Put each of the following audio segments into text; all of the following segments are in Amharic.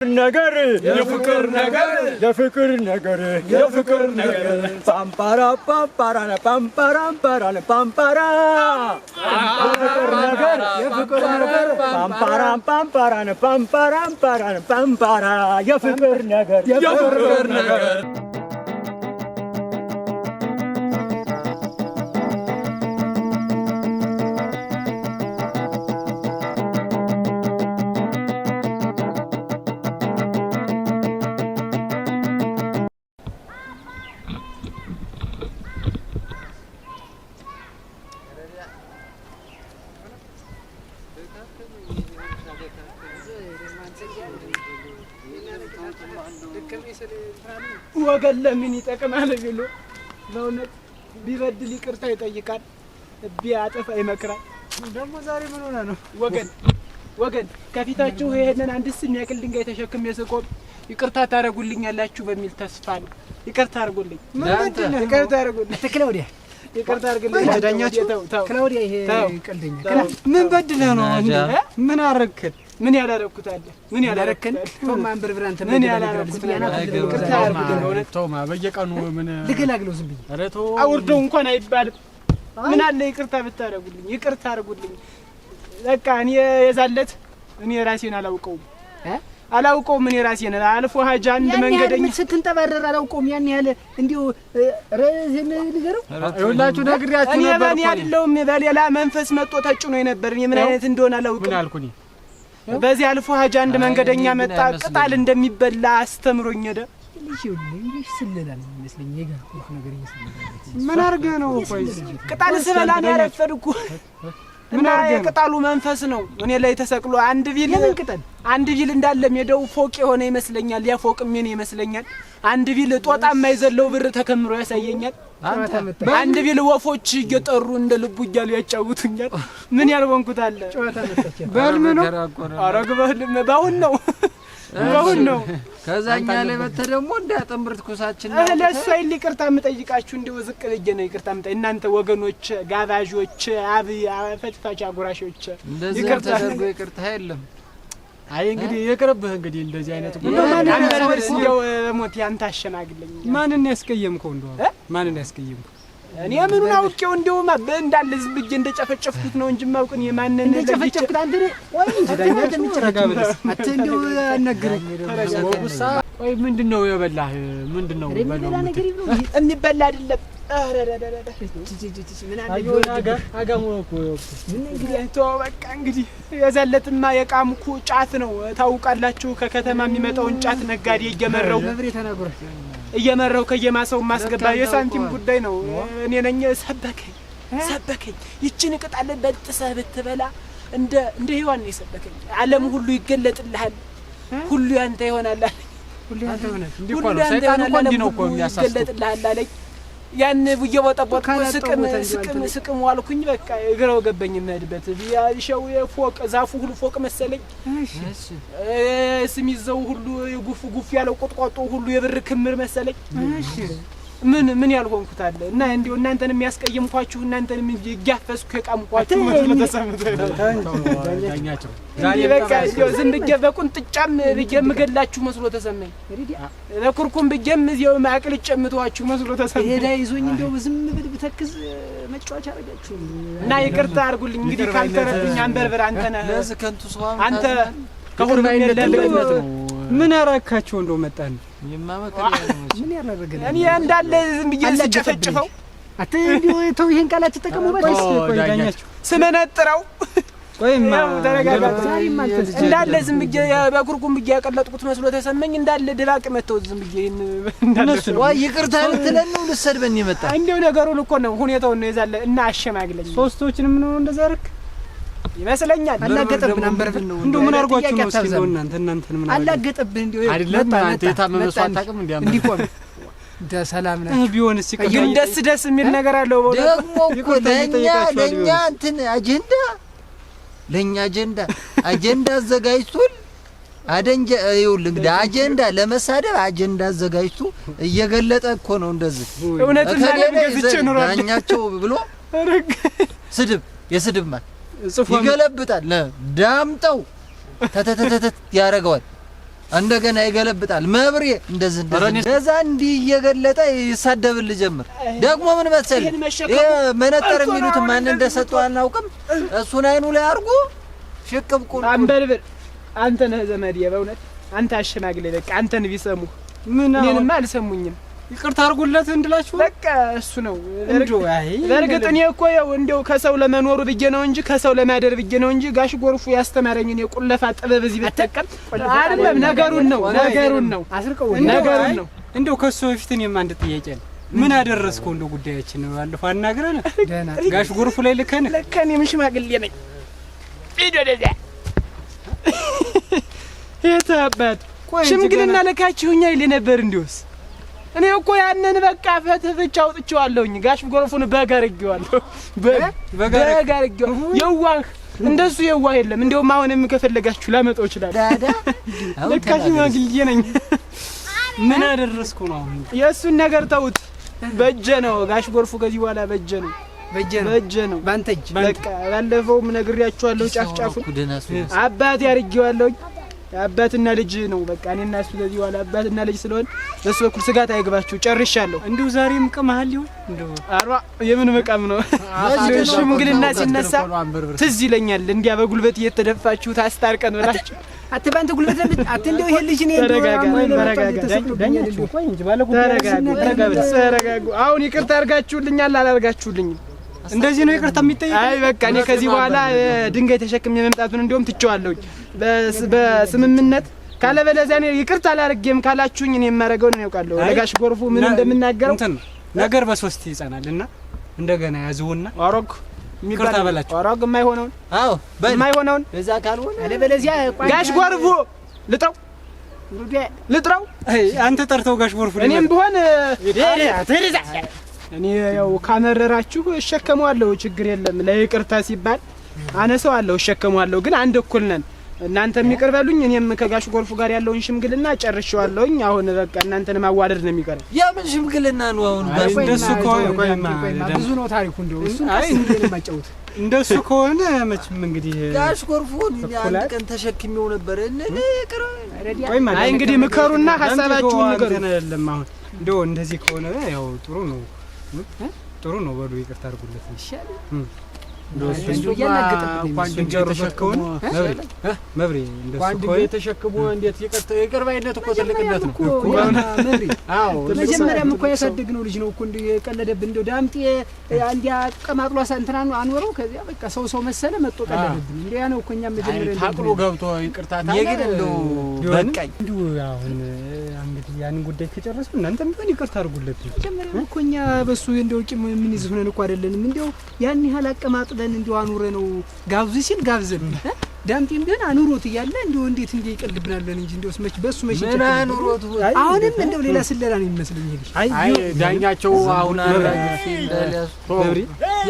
ነገር የፍቅር ነገር ፓምፓራ ፓምፓራ ፓምፓራም ፓራለ ፓምፓራ የፍቅር ነገር ፓምፓራም ፓምፓራነ ፓምፓራም ፓራነ ፓምፓራ የፍቅር ነገር ወገን ለምን ይጠቅማል ቢሉ ለውነት ቢበድል ይቅርታ ይጠይቃል ቢያጠፋ ይመክራል። ደግሞ ዛሬ ምን ሆነ ነው ወገን ከፊታችሁ ይሄንን አንድስ የሚያክል ድንጋይ ተሸክሜ ስቆም ይቅርታ ታረጉልኛላችሁ በሚል ተስፋ ነው። ይቅርታ አርጉልኝ። ይቅርታ አርጉልኝ። ይቅርታ አርጉልኝ። ዳኛችሁ ክላውዲያ ይሄ ቀልደኛ ምን በድለህ ነው እንዴ? ምን አረክል? ምን ያላረኩት አለ? ምን ያላረከን? ቶማ አንበርብር አንተ ምን ያላረኩት ያናት ይቅርታ አርጉልኝ። ቶማ በየቀኑ ምን ልገላግለው ዝም ብዬ ኧረ ተው አውርደው እንኳን አይባልም። ምን አለ ይቅርታ ብታረጉልኝ? ይቅርታ አርጉልኝ። በቃ እኔ የዛለት እኔ ራሴን አላውቀውም ምን ራሴን አልፎ ሀጃ አንድ መንገደኛ ስትንጠባረር አላውቀውም። ያን ያለ እንዲው ረዘም ልገረው ይኸውላችሁ ነግሬያችሁ ነበር። እኔ አይደለሁም በሌላ መንፈስ መጥቶ ተጭኖ ነበር። እኔ ምን አይነት እንደሆነ አላውቅም። ምን አልኩኝ? በዚህ አልፎ ሀጃ አንድ መንገደኛ መጣ። ቅጣል እንደሚበላ አስተምሮኝ ሄደ። ልጅ ስለላል መስለኝ የጋርኩት ነገር ይመስላል። ምን አርገህ ነው? ቆይስ ቅጣል ስለላ ነው ያረፈድኩ። ምን አርገህ? ቅጣሉ መንፈስ ነው እኔ ላይ ተሰቅሎ አንድ ቢል እንዳለ ሜዳው ፎቅ የሆነ ይመስለኛል። ያ ፎቅ ምን ይመስለኛል? አንድ ቢል ጦጣ የማይዘለው ብር ተከምሮ ያሳየኛል። አንድ ቢል ወፎች እየጠሩ እንደ ልቡ እያሉ ያጫውቱኛል። ምን ያልሆንኩት አለ? በህልም ነው። ኧረ በህልም ባሁን ነው። ከዛኛ ላይ መተህ ደግሞ እንዳያጠምርት ኩሳችን ነው። ለእሱ አይል ይቅርታ የምጠይቃችሁ እንደው ዝቅ ብዬ ነው ይቅርታ የምጠይቅ እናንተ ወገኖች፣ ጋባዦች፣ ፈትፋች አጉራሾች ይቅርታ ተደርጎ ይቅርታ የለም። አይ እንግዲህ ይቅርብህ። እንግዲህ እንደዚህ አይነት አንበርብር እንደው ሞት ያንተ አሸማግለኝ። ማንን ያስቀየምከው? እንደው ማንን ያስቀየምከው? እኔ ምኑን አውቄው እንደው እንዳለ ዝም ብዬ እንደጨፈጨፍኩት ነው እንጂ ማውቅን የማንን እንደጨፈጨፍኩት አንተ ወይ እንጀዳኛ እንደምትረጋ ብለስ አትንደው አነግረኝ። ወይ ምንድነው የበላህ? ምንድነው በለው የሚበላ አይደለም። ምን አለ አጋሙ እኮ ምን እንግዲህ አንተው በቃ እንግዲህ የዘለጥማ የቃምኩ ጫት ነው ታውቃላችሁ። ከከተማ የሚመጣውን ጫት ነጋዴ እየመረው ከየማሰው ማስገባ የሳንቲም ጉዳይ ነው። እኔ ነኝ ሰበከኝ ይችን ቅጣል በጥሰህ ብትበላ እንደ ሔዋን ነው የሰበከኝ። ዓለም ሁሉ ይገለጥልሃል፣ ሁሉ ያንተ ይሆናል። ሁሉ ያንተ ይሆናል። እንዲህ እኮ ነው ሰይጣን እኮ እንዲህ ነው እኮ የሚያሳስበው። አለኝ ያን በየቦታው ስቅም ዋልኩኝ። በቃ እግረው ገበኝ የምሄድበት ያልሸው የፎቅ ዛፉ ሁሉ ፎቅ መሰለኝ። እሺ ስሚዘው ሁሉ ጉፍ ያለው ቁጥቋጦ ሁሉ የብር ክምር መሰለኝ። እሺ ምን ያልሆንኩት አለ? እና እንዴው እናንተን የሚያስቀየምኳችሁ እናንተን ይጋፈስኩ ከቃምኳችሁ መስሎ ተሰምተኝ ዳኛቸው ዛሬ በቃ ዝም ብዬ በቁንጥጫም ብየምገላችሁ መስሎ ተሰማኝ። ለኩርኩም ብየም እዚያው ማቅልጭ የምትዋችሁ መስሎ ተሰማኝ። ሄዳ ይዞኝ እንደው ዝም ብል ብተክዝ መጫወቻ አረጋችሁ እና ይቅርታ አርጉልኝ። እንግዲህ ካልተረዱኝ አንበርብር አንተ ነህ ለስከንቱ ሰው አንተ ከሁሉ የለለበት ነው። ምን አራካቸው እንደው መጣን የማመከለ ምን ያረጋግል እኔ እንዳለ ዝም ብዬ ስጨፈጭፈው አተ እንዲው ተው ይሄን ቃላት ተጠቀሙበት። ቆይ ዳኛችሁ ስመነጥረው ቆይማ እንዳለ ዝም ብዬ በኩርኩም ብዬ ያቀለጥኩት መስሎ ተሰማኝ። እንዳለ ድባቅ መተው ዝም ብዬ እነሱ ወይ ይቅርታ ልትለን ነው ልሰድበን ይመጣ እንደው ነገሩን እኮ ነው ሁኔታውን ነው ይዛለ እና አሸማግለኝ ሶስቶችንም ነው እንደዛ አረክ ይመስለኛል። አላገጠብን አንበርብን ነው እንደው ምን አርጓችሁ ነው? እስኪ ነው እናንተን ምን አላገጠብን እንደው አይደለም አንተ የታመመ ሰው አታውቅም እንዲቆም ሰላም ነው ቢሆንስ ይቀር ደስ የሚል ነገር አለው። ደግሞ እኮ ለኛ እንትን አጀንዳ አዘጋጅቶል አደንጀ ይኸውልህ እንግዲህ አጀንዳ ለመሳደብ አጀንዳ አዘጋጅቶ እየገለጠ እኮ ነው እንደዚህ እውነቱን ለነገዝቼ ነው ዳኛቸው ብሎ ስድብ የስድብ ማለት ይገለብጣል። ዳምጠው ተተተተተ ያረጋዋል። እንደገና ይገለብጣል። መብሬ እንደዚህ እንደዛ እንዲህ እየገለጠ ይሳደብል ጀምር። ደግሞ ምን መሰለህ ይሄ መነጠር የሚሉት ማን እንደሰጠው አናውቅም። እሱን አይኑ ላይ አድርጎ ሽቅብ ቁል አንበልብል። አንተ ነህ ዘመዴ በእውነት አንተ አሸማግሌ። በቃ አንተን ቢሰሙ እኔንማ አልሰሙኝም። ይቅርታ አድርጉለት እንድላችሁ በቃ እሱ ነው። በርግጥ እኔ እኮ ያው እንደው ከሰው ለመኖሩ ብዬ ነው እንጂ ከሰው ለማደር ብዬ ነው እንጂ ጋሽ ጎርፉ ያስተማረኝ እኔ ቁለፋ ጥበብ እዚህ በተጠቀም አይደለም። ነገሩን ነው አስርቀው ነገሩን ነው። እንደው ከሱ በፊት እኔም አንድ ጥያቄ አለ። ምን አደረስከው? እንደው ጉዳያችን ነው ባለፈው አናግረን ጋሽ ጎርፉ ላይ ልከን እኔም ሽማግሌ ነኝ። ይደደደ የታባት ሽምግልና ለካችሁኛ ይል ነበር እንዲውስ እኔ እኮ ያንን በቃ ፈትፍቻ አውጥቼዋለሁኝ። ጋሽ ጎርፉን በጋርጌዋለሁ በጋርጌው የዋህ እንደሱ የዋህ የለም። እንደውም አሁንም ከፈለጋችሁ ላመጣው ይችላል። ዳዳ ለካሽ ማግልዬ ነኝ። ምን አደረስኩ ነው አሁን? የእሱን ነገር ተውት። በእጄ ነው ጋሽ ጎርፉ ከዚህ በኋላ በእጄ ነው በእጄ ነው ባንተ እጅ። በቃ ባለፈውም ነግሬያችኋለሁ። ጫፍጫፉን አባቴ አርጌዋለሁኝ። አባትና ልጅ ነው በቃ እኔና እሱ ከዚህ በኋላ አባትና ልጅ ስለሆነ በሱ በኩል ስጋት አይግባችሁ። ጨርሻለሁ። እንደው ዛሬም ቀማሃል ይሁን እንደው አሯ የምን መቃም ነው? ሽምግልና ሲነሳ ትዝ ይለኛል እንዲያ በጉልበት እየተደፋችሁ ታስታርቀን ብላችሁ አትባንተ ጉልበት ለምን አትንደው ይሄ ልጅ ነው ተረጋጉ። አሁን ይቅርታ አድርጋችሁልኛል አላርጋችሁልኝም? እንደዚህ ነው ይቅርታ የሚጠይቅ? አይ በቃ እኔ ከዚህ በኋላ ድንጋይ ተሸክሜ መምጣቱን እንደውም ትቼዋለሁኝ በስምምነት። ካለበለዚያ እኔ ይቅርታ አላርገም ካላችሁኝ እኔ የማረገው ነው ያውቃለሁ። ለጋሽ ጎርፉ ምን እንደምናገረው እንትን ነገር በሶስት ይጸናልና እንደገና ያዙውና አሮግ ይቅርታ በላችሁ። አሮግ የማይሆነውን አዎ የማይሆነውን በዛ ካልሆነ አለበለዚያ ጋሽ ጎርፉ ልጥራው። አንተ ጠርተው ጋሽ ጎርፉ እኔም ቢሆን እኔ ያው ካመረራችሁ እሸከመዋለሁ። ችግር የለም። ለይቅርታ ሲባል አነሳዋለሁ፣ እሸከመዋለሁ። ግን አንድ እኩል ነን። እናንተም ይቅር በሉኝ፣ እኔም ከጋሽ ጎርፉ ጋር ያለውን ሽምግልና ጨርሼዋለሁኝ። አሁን በቃ እናንተን ማዋለድ ነው የሚቀረው። የምን ሽምግልና ነው አሁን? እንደሱ ከሆነ ብዙ ነው ታሪኩ። እንደው እሱ እንደማጫውት እንደሱ ከሆነ መቼም እንግዲህ ጋሽ ጎርፉን አንድ ቀን ተሸክሜው ነበር። ይቅር አይ እንግዲህ ምከሩና ሐሳባችሁን ንገሩ። አይደለም አሁን እንደው እንደዚህ ከሆነ ያው ጥሩ ነው በሉ ይቅርታ አድርጉለት ይሻላል። እንደሱ ያላገጠብኝ መብሬ እንደሱ እኮ ተሸክሞ እንዴት ይቅር ባይነት እኮ ትልቅነት ነው እኮ መብሬ። አዎ መጀመሪያም እኮ ያሳደግነው ልጅ ነው እኮ እንደ ቀለደብን። እንደው ዳምጤ አንዲያ ቀማጥሎ ሳንትራኑ አኖረው። ከዚያ በቃ ሰው መሰለ መጥቶ ቀለደብን። እንዲያ ነው እኮ እኛም መጀመሪያ ታቅሎ ገብቶ ይቅርታ ታየግድ እንደው በቃኝ። እንደው አሁን እንግዲህ ያንን ጉዳይ ከጨረስን እናንተም ቢሆን ይቅርታ አድርጉለት። መጀመሪያ እኮ እኛ በሱ እንደው ቂም ምን ይዝሁነን እኮ አይደለንም። እንደው ያን ያህል አቀማጥለን እንደው አኑረ ነው ጋብዙ ሲል ጋብዘን ዳምጤም ቢሆን አኑሮት እያለ እንደው እንዴት እንዴ ይቀልድብናለን እንጂ እንደው ስመች በሱ መች ምን አኑሮት አሁንም እንደው ሌላ ስለላ ነው የሚመስለኝ ይልሽ። አይ ዳኛቸው አሁን መብሪ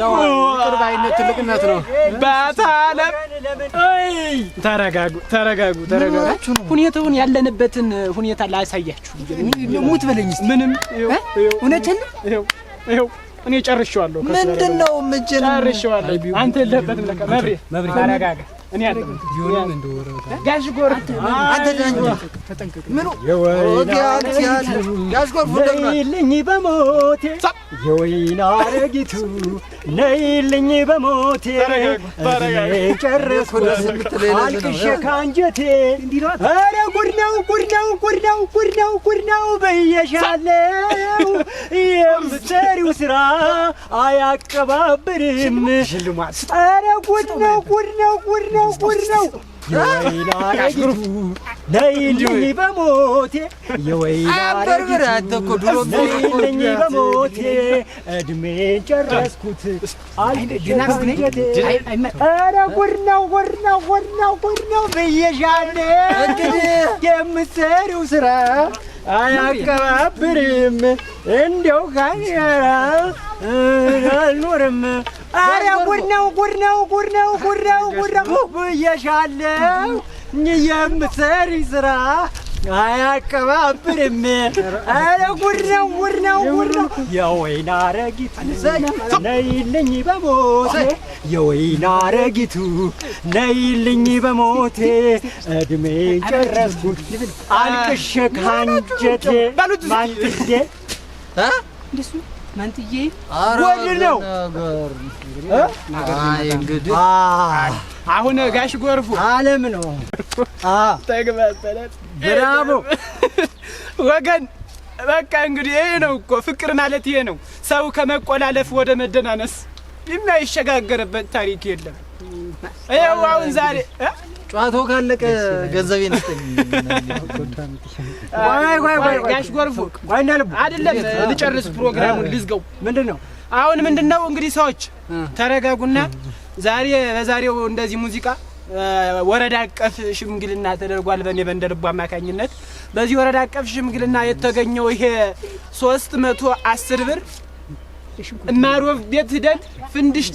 ያው ቅርብ አይነት ትልቅነት ነው። ባታለም አይ ተረጋጉ። ሁኔታውን ያለንበትን ሁኔታ ላሳያችሁ። ሙት በለኝ እስቲ። ምንም እውነትን ይኸው እኔ ጨርሼዋለሁ። ምንድነው ምንጀን ጨርሼዋለሁ። አንተ የለህበትም ለካ መብሪ ተረጋጋ። እኔ አይደለም ቢሆንም እንደወረደ ጋሽ ጎርፉ አንተ ዳኛ ተጠንቀቅ። ምኑ ወጋንቲያል ጋሽ ጎርፉ ነይልኝ በሞቴ የወይና አረጊቱ ነይልኝ በሞቴ ጨረስኩ አልቅሼ ካንጀቴ። ኧረ ጉድ ነው በየሻለው የምትሰሪው ስራ አያቀባብርም። ኧረ ጉድ ነው የወይና አረጊቱ ነይልኝ በሞቴ የወይና አረጊቱ ነይልኝ በሞቴ እድሜን ጨረስኩት አልቅሼ። ኧረ ጉድ ነው ብዬሻለሁ። የምትሰሪው ስራ አያቀባብርም። እንደው ካንያራ አልኖርም። ኧረ ጉድ ነው ብዬሻለሁ። የምትሰሪ ስራ አያቀባብርም። ኧረ ጉድ ነው የወይና አረጊቱ ነይልኝ በሞቴ የወይን አረጊቱ ነይልኝ በሞቴ እድሜ ጨረስኩት አልቅሼ ካንጀቴ ማንትዬ እንደሱ ማንትዬ ወል ነው እንግዲህ አሁን ጋሽ ጎርፉ ዓለም ነው ተግባባለት። ብራቮ ወገን በቃ እንግዲህ ይሄ ነው እኮ ፍቅር ማለት ይሄ ነው። ሰው ከመቆላለፍ ወደ መደናነስ የማይሸጋገርበት ታሪክ የለም። ይኸው አሁን ዛሬ ጨዋታው ካለቀ ገንዘቤን ስጠኝ። ቆይ ጋሽ ጎርፉ አይደለም ልጨርስ ፕሮግራሙን ልዝገው። ምንድነው አሁን ምንድነው እንግዲህ ሰዎች ተረጋጉና ዛሬ በዛሬው እንደዚህ ሙዚቃ ወረዳ አቀፍ ሽምግልና ተደርጓል በእኔ በእንደልቡ አማካኝነት። በዚህ ወረዳ አቀፍ ሽምግልና የተገኘው ይሄ 310 ብር ማሮፍ ቤት ሄደን ፍንድሽ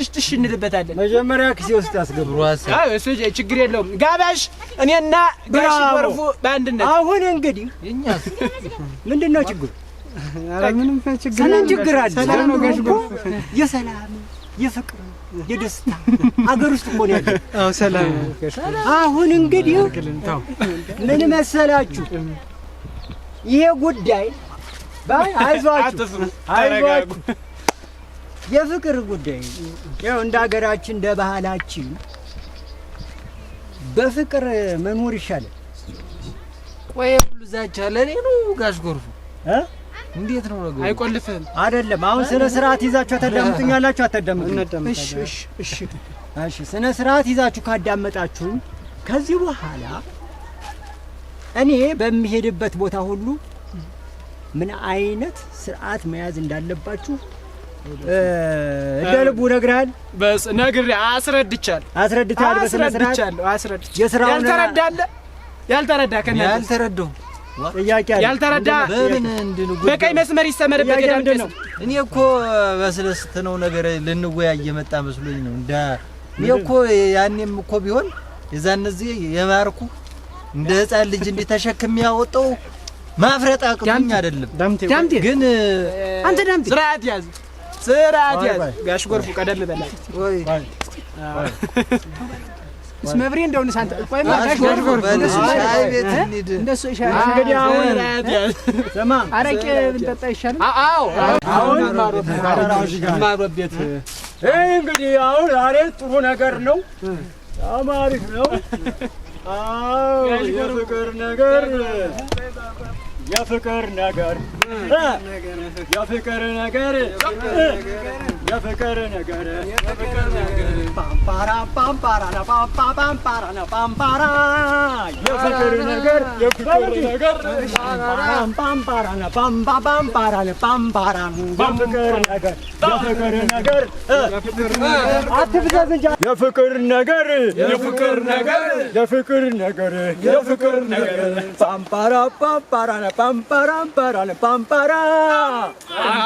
ድሽ እንልበታለን። መጀመሪያ ኪሴ ውስጥ አስገብሩ። አዎ እሱ ችግር የለውም። ጋባሽ እኔና ጋሽ ጎርፉ በአንድነት። አሁን እንግዲህ የኛስ ምንድነው ችግሩ? ኧረ ምንም ችግር ሰላም ችግር አለ። ሰላም ነው ጋሽ ጎርፉ። የሰላም የፍቅር የደስታ አገር ውስጥ እኮ ነው ያለው። አዎ ሰላም ነው። አሁን እንግዲህ ምን መሰላችሁ ይሄ ጉዳይ አይዟችሁ የፍቅር ጉዳይ ያው እንደ ሀገራችን እንደ ባህላችን በፍቅር መኖር ይሻላል። ቆይ ሁሉ ዛቻ ለኔ ነው ጋሽ ጎርፉ እንዴት ነው ነገሩ? አይቆልፍም አይደለም። አሁን ስነ ስርዓት ይዛችሁ ታዳምጡኛላችሁ አታዳምጡኝ? እሺ ስነ ስርዓት ይዛችሁ ካዳመጣችሁ ከዚህ በኋላ እኔ በሚሄድበት ቦታ ሁሉ ምን አይነት ስርዓት መያዝ እንዳለባችሁ እንደልቡ ነግራል። በስ ነግሬ አስረድቻለሁ። በስነ ስርዓት የስራውን ያልተረዳ ከነ ያልተረዳው ጥያቄ አለ። ያልተረዳ በምን እንድንጉ በቀይ መስመር ይሰመርበት ገዳም ነው። እኔ እኮ በስለስት ነው ነገር ልንወያይ የመጣ መስሎኝ ነው። እኔ እኮ ያኔም እኮ ቢሆን የዛን እዚህ የማርኩ እንደ ህፃን ልጅ እንዲተሸክም ያወጣው ማፍረጥ አቅቶኝ አይደለም። ዳምቴ ግን አንተ ዳምቴ ስርዓት ያዝ ጋሽ ጎርፉ ቀደም በላ ወይ እስመብሬ እንደው ንሳንተ ቆይ ጋሽ ጎርፉ ሻይ ቤት እንሂድ። እንደሱ ሻይ እንግዲህ አሁን ሰማ አረቄ ብንጠጣ ይሻላል። አሁን ማሮት ቤት እንግዲህ አሁን ዛሬ ጥሩ ነገር ነው። አማሪፍ ነው። አዎ የፍቅር ነገር የፍቅር ነገር የፍቅር ነገር የፍቅር ነገር ፓምፓራ ፓምፓራ ና ፓምፓራ ና ፓምፓራ የፍቅር ነገር የፍቅር ነገር ፓምፓራ ና ፓምፓራ ና ፓምፓራ የፍቅር ነገር የፍቅር ነገር አትብዛዝ እንጂ የፍቅር ነገር የፍቅር ነገር የፍቅር ነገር የፍቅር ነገር ፓምፓራ ፓምፓራ ና ፓምፓራ ና ፓምፓራ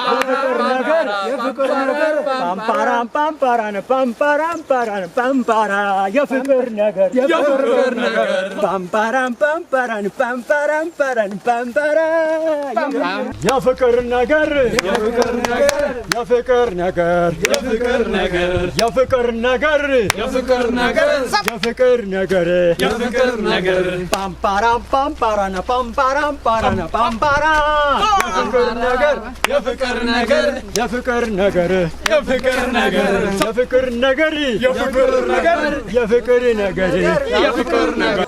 የፍቅር ነገር የፍቅር ነገር ፓምፓራ ፓምፓራ ና ፓምፓራ ና ፓምፓራ የፍቅር ነገር የፍቅር ነገር ፓምፓራ ፓምፓራ ና ፓምፓራ ና ፓምፓራ የፍቅር ነገር የፍቅር ነገር የፍቅር ነገር የፍቅር ነገር የፍቅር ነገር የፍቅር ነገር የፍቅር ነገር የፍቅር ነገር ፓምፓራ ፓምፓራ ና ፓምፓራ ና ፓምፓራ የፍቅር ነገር የፍቅር ነገር የፍቅር ነገር የፍቅር ነገር የፍቅር ነገር የፍቅር ነገር የፍቅር ነገር የፍቅር ነገር